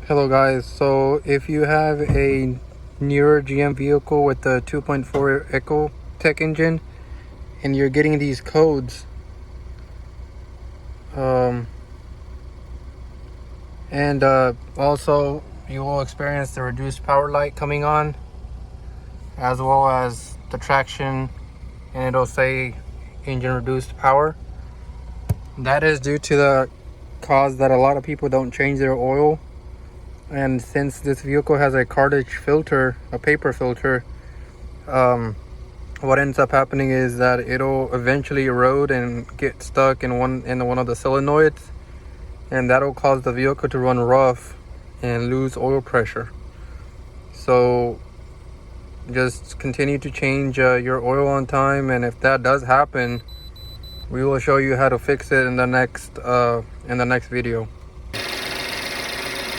Hello guys, so if you have a newer GM vehicle with the 2.4 ecotec engine and you're getting these codes, also you will experience the reduced power light coming on, as well as the traction, and it'll say engine reduced power. That is due to the cause that a lot of people don't change their oil. And since this vehicle has a cartridge filter, a paper filter, what ends up happening is that it'll eventually erode and get stuck in one of the solenoids, and that'll cause the vehicle to run rough and lose oil pressure. So just continue to change your oil on time, and if that does happen, we will show you how to fix it in the next video.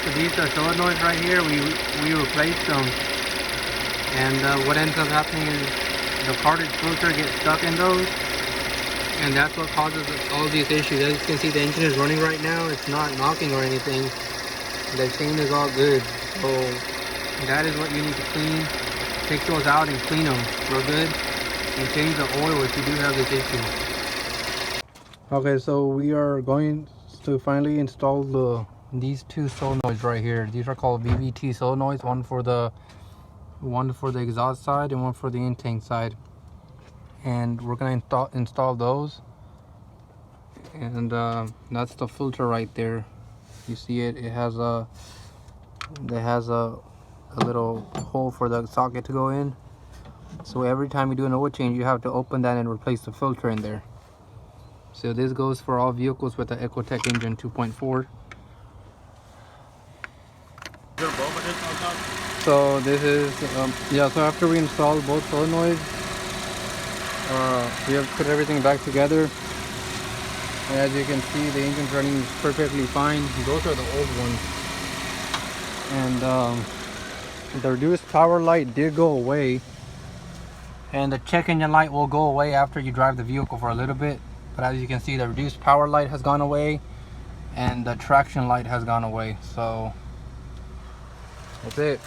So these are solenoids right here. We replaced them, and what ends up happening is the cartridge filter gets stuck in those, and that's what causes all these issues. As you can see, the engine is running right now. It's not knocking or anything. The chain is all good. So that is what you need to clean. Take those out and clean them real good, and change the oil if you do have this issue. Okay, so we are going to finally install these two solenoids right here. These are called VVT solenoids, one for the exhaust side and one for the intake side, and we're going to install those. And that's the filter right there. You see it has a little hole for the socket to go in, so every time you do an oil change you have to open that and replace the filter in there. So this goes for all vehicles with the ecotec engine 2.4. So this is so after we install both solenoids, we have put everything back together, and as you can see, the engine's running perfectly fine. Those are the old ones, and the reduced power light did go away, and the check engine light will go away after you drive the vehicle for a little bit. But as you can see, the reduced power light has gone away and the traction light has gone away. So that's it.